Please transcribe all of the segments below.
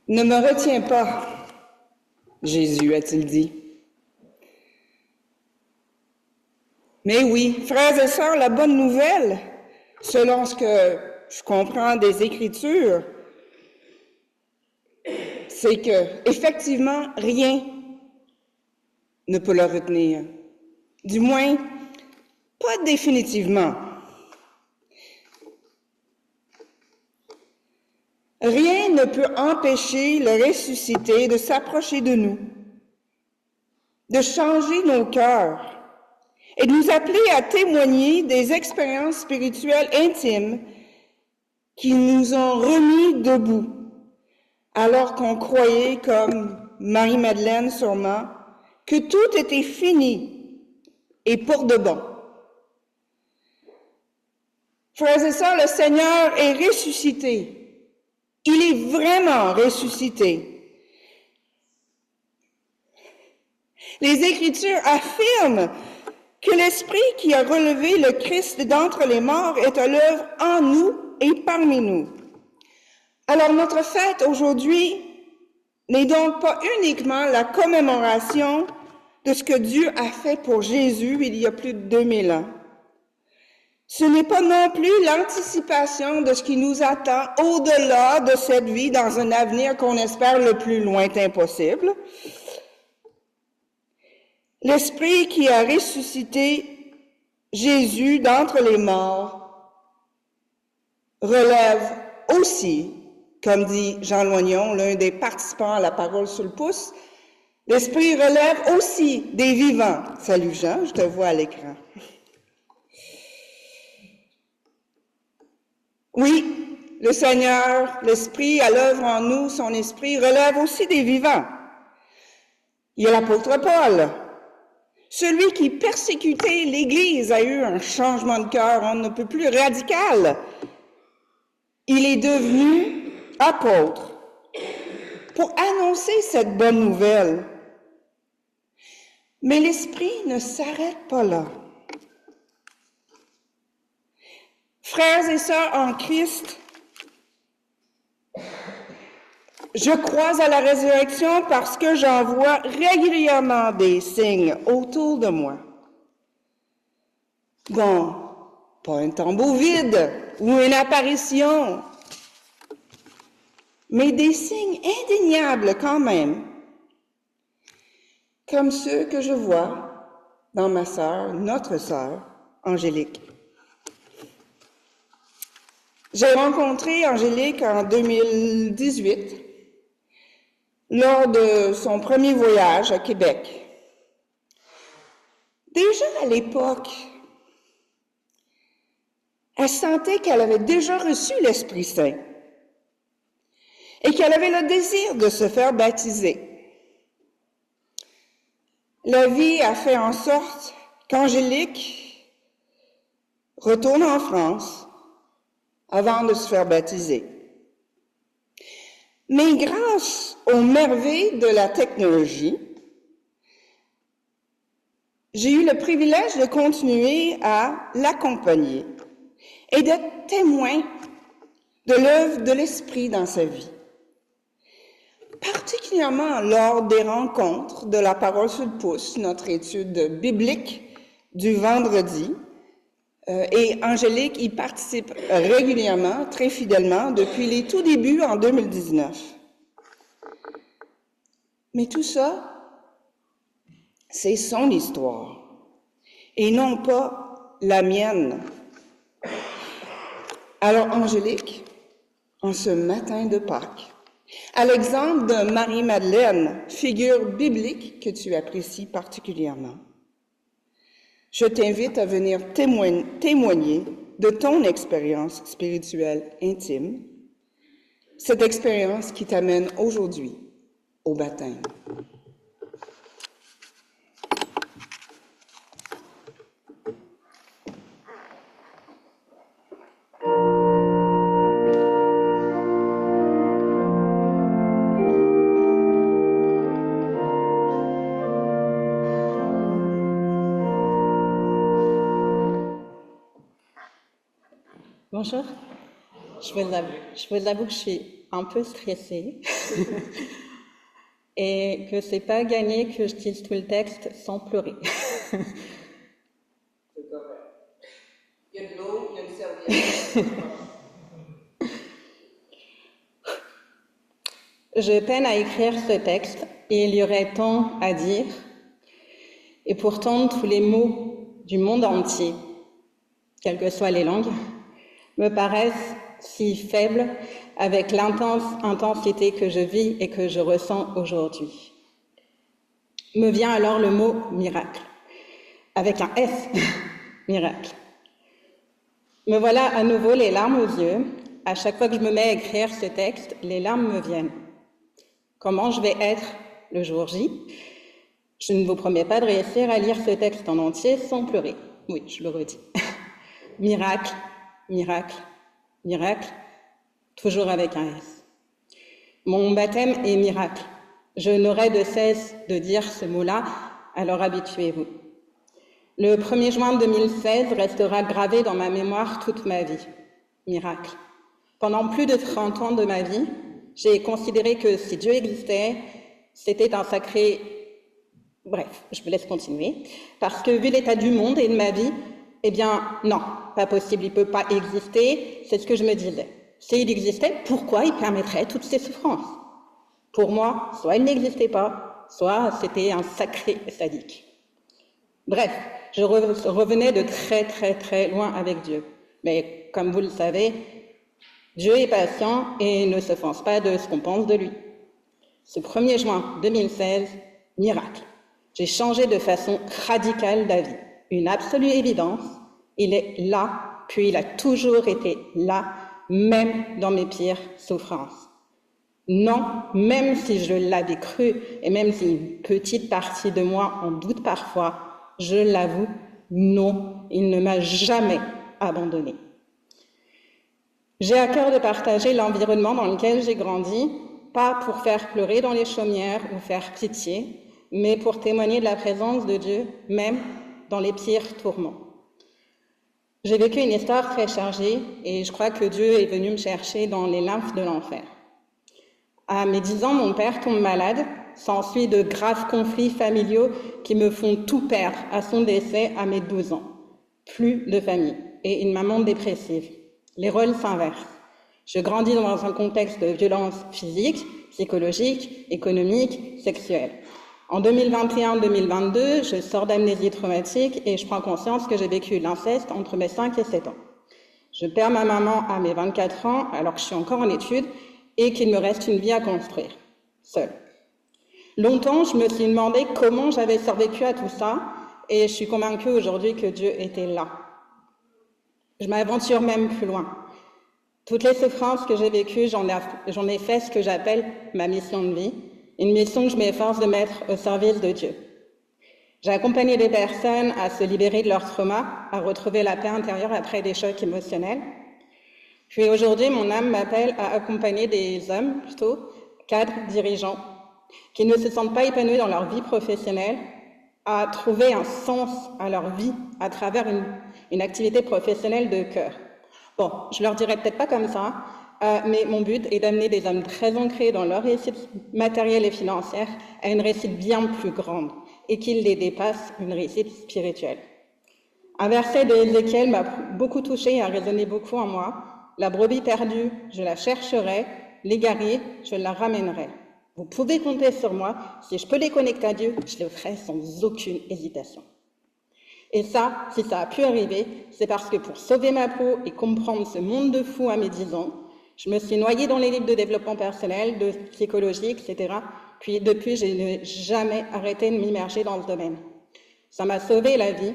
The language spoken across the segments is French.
Ne me retiens pas, Jésus a-t-il dit. Mais oui, frères et sœurs, la bonne nouvelle, selon ce que je comprends des Écritures, c'est que, effectivement, rien ne peut le retenir. Du moins, pas définitivement. Rien ne peut empêcher le ressuscité de s'approcher de nous, de changer nos cœurs et de nous appeler à témoigner des expériences spirituelles intimes qui nous ont remis debout, alors qu'on croyait, comme Marie-Madeleine sûrement, que tout était fini et pour de bon. Frères et sœurs, le Seigneur est ressuscité. Il est vraiment ressuscité. Les Écritures affirment que l'Esprit qui a relevé le Christ d'entre les morts est à l'œuvre en nous et parmi nous. Alors notre fête aujourd'hui n'est donc pas uniquement la commémoration de ce que Dieu a fait pour Jésus il y a plus de 2000 ans. Ce n'est pas non plus l'anticipation de ce qui nous attend au-delà de cette vie dans un avenir qu'on espère le plus lointain possible. L'Esprit qui a ressuscité Jésus d'entre les morts relève aussi, comme dit Jean Loignon, l'un des participants à la parole sur le pouce, l'Esprit relève aussi des vivants. Salut Jean, je te vois à l'écran. Oui, le Seigneur, l'Esprit à l'œuvre en nous, son Esprit relève aussi des vivants. Il y a l'apôtre Paul. Celui qui persécutait l'Église a eu un changement de cœur, on ne peut plus radical. Il est devenu apôtre pour annoncer cette bonne nouvelle. Mais l'Esprit ne s'arrête pas là. Frères et sœurs en Christ, je crois à la résurrection parce que j'en vois régulièrement des signes autour de moi. Bon, pas un tombeau vide ou une apparition, mais des signes indéniables quand même, comme ceux que je vois dans ma sœur, notre sœur, Angélique. J'ai rencontré Angélique en 2018, lors de son premier voyage à Québec. Déjà à l'époque, elle sentait qu'elle avait déjà reçu l'Esprit Saint et qu'elle avait le désir de se faire baptiser. La vie a fait en sorte qu'Angélique retourne en France avant de se faire baptiser. Mais grâce aux merveilles de la technologie, j'ai eu le privilège de continuer à l'accompagner et d'être témoin de l'œuvre de l'Esprit dans sa vie. Particulièrement lors des rencontres de la parole sur le pouce, notre étude biblique du vendredi. Et Angélique y participe régulièrement, très fidèlement, depuis les tout débuts en 2019. Mais tout ça, c'est son histoire, et non pas la mienne. Alors, Angélique, en ce matin de Pâques, à l'exemple de Marie-Madeleine, figure biblique que tu apprécies particulièrement, je t'invite à venir témoigner de ton expérience spirituelle intime, cette expérience qui t'amène aujourd'hui au baptême. Bonjour, je vais l'avouer que je suis un peu stressée et que c'est pas gagné que je dise tout le texte sans pleurer. C'est correct. Il y a de l'eau, il y a une serviette. Je peine à écrire ce texte et il y aurait tant à dire. Et pourtant, tous les mots du monde entier, quelles que soient les langues, me paraissent si faibles avec l'intense intensité que je vis et que je ressens aujourd'hui. Me vient alors le mot miracle, avec un S, miracle. Me voilà à nouveau les larmes aux yeux. À chaque fois que je me mets à écrire ce texte, les larmes me viennent. Comment je vais être le jour J? Je ne vous promets pas de réussir à lire ce texte en entier sans pleurer. Oui, je le redis. Miracle, miracle, miracle, toujours avec un S. Mon baptême est miracle. Je n'aurai de cesse de dire ce mot-là, alors habituez-vous. Le 1er juin 2016 restera gravé dans ma mémoire toute ma vie. Miracle. Pendant plus de 30 ans de ma vie, j'ai considéré que si Dieu existait, c'était un sacré... Bref, je vous laisse continuer. Parce que vu l'état du monde et de ma vie, eh bien, non, pas possible, il ne peut pas exister, c'est ce que je me disais. S'il existait, pourquoi il permettrait toutes ces souffrances? Pour moi, soit il n'existait pas, soit c'était un sacré sadique. Bref, je revenais de très très très loin avec Dieu. Mais comme vous le savez, Dieu est patient et ne se force pas de ce qu'on pense de lui. Ce 1er juin 2016, miracle. J'ai changé de façon radicale d'avis. Une absolue évidence, il est là, puis il a toujours été là, même dans mes pires souffrances. Non, même si je l'avais cru, et même si une petite partie de moi en doute parfois, je l'avoue, non, il ne m'a jamais abandonnée. J'ai à cœur de partager l'environnement dans lequel j'ai grandi, pas pour faire pleurer dans les chaumières ou faire pitié, mais pour témoigner de la présence de Dieu, même dans les pires tourments. J'ai vécu une histoire très chargée et je crois que Dieu est venu me chercher dans les lymphes de l'enfer. À mes 10 ans, mon père tombe malade, s'ensuit de graves conflits familiaux qui me font tout perdre à son décès à mes 12 ans. Plus de famille et une maman dépressive. Les rôles s'inversent. Je grandis dans un contexte de violence physique, psychologique, économique, sexuelle. En 2021-2022, je sors d'amnésie traumatique et je prends conscience que j'ai vécu l'inceste entre mes 5 et 7 ans. Je perds ma maman à mes 24 ans alors que je suis encore en études et qu'il me reste une vie à construire, seule. Longtemps, je me suis demandé comment j'avais survécu à tout ça et je suis convaincue aujourd'hui que Dieu était là. Je m'aventure même plus loin. Toutes les souffrances que j'ai vécues, j'en ai fait ce que j'appelle ma mission de vie, une mission que je m'efforce de mettre au service de Dieu. J'ai accompagné des personnes à se libérer de leur trauma, à retrouver la paix intérieure après des chocs émotionnels. Puis aujourd'hui, mon âme m'appelle à accompagner des hommes, plutôt, cadres, dirigeants, qui ne se sentent pas épanouis dans leur vie professionnelle, à trouver un sens à leur vie à travers une activité professionnelle de cœur. Bon, je leur dirais peut-être pas comme ça, mais mon but est d'amener des hommes très ancrés dans leur réussite matérielle et financière à une réussite bien plus grande et qu'ils les dépassent, une réussite spirituelle. Un verset de Ézéchiel m'a beaucoup touché et a résonné beaucoup en moi. La brebis perdue, je la chercherai, l'égarée, je la ramènerai. Vous pouvez compter sur moi, si je peux les connecter à Dieu, je le ferai sans aucune hésitation. Et ça, si ça a pu arriver, c'est parce que pour sauver ma peau et comprendre ce monde de fous à mes 10 ans, je me suis noyée dans les livres de développement personnel, de psychologie, etc. Puis depuis, je n'ai jamais arrêté de m'immerger dans ce domaine. Ça m'a sauvé la vie,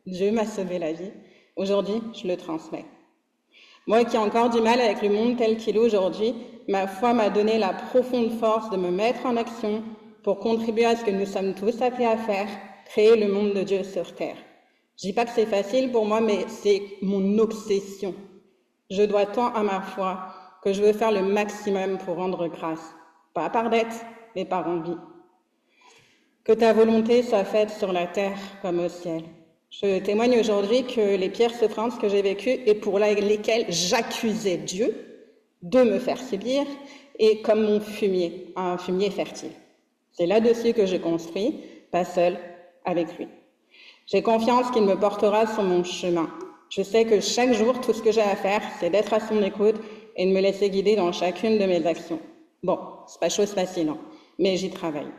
Dieu m'a sauvé la vie. Aujourd'hui, je le transmets. Moi qui ai encore du mal avec le monde tel qu'il est aujourd'hui, ma foi m'a donné la profonde force de me mettre en action pour contribuer à ce que nous sommes tous appelés à faire, créer le monde de Dieu sur terre. Je dis pas que c'est facile pour moi, mais c'est mon obsession. Je dois tant à ma foi que je veux faire le maximum pour rendre grâce, pas par dette, mais par envie. Que ta volonté soit faite sur la terre comme au ciel. Je témoigne aujourd'hui que les pires souffrances que j'ai vécues et pour lesquelles j'accusais Dieu de me faire subir est comme mon fumier, un fumier fertile. C'est là-dessus que je construis, pas seul, avec lui. J'ai confiance qu'il me portera sur mon chemin. Je sais que chaque jour, tout ce que j'ai à faire, c'est d'être à son écoute et de me laisser guider dans chacune de mes actions. Bon, c'est pas chose facile, hein, mais j'y travaille.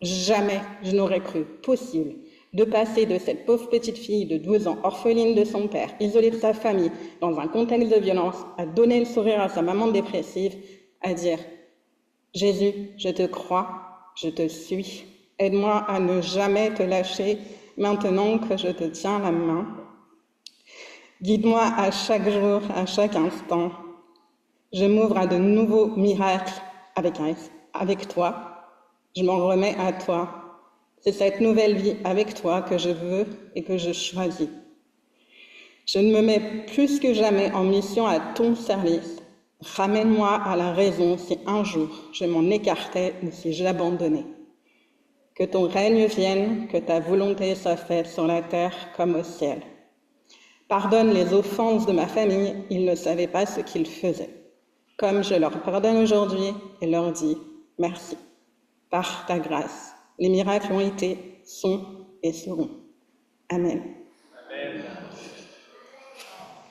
Jamais je n'aurais cru possible de passer de cette pauvre petite fille de 12 ans, orpheline de son père, isolée de sa famille, dans un contexte de violence, à donner le sourire à sa maman dépressive, à dire « Jésus, je te crois, je te suis. Aide-moi à ne jamais te lâcher maintenant que je te tiens la main. Guide-moi à chaque jour, à chaque instant. Je m'ouvre à de nouveaux miracles avec toi. Je m'en remets à toi. C'est cette nouvelle vie avec toi que je veux et que je choisis. Je ne me mets plus que jamais en mission à ton service. Ramène-moi à la raison si un jour je m'en écartais ou si j'abandonnais. Que ton règne vienne, que ta volonté soit faite sur la terre comme au ciel. Pardonne les offenses de ma famille, ils ne savaient pas ce qu'ils faisaient. Comme je leur pardonne aujourd'hui et leur dis merci. Par ta grâce, les miracles ont été, sont et seront. Amen.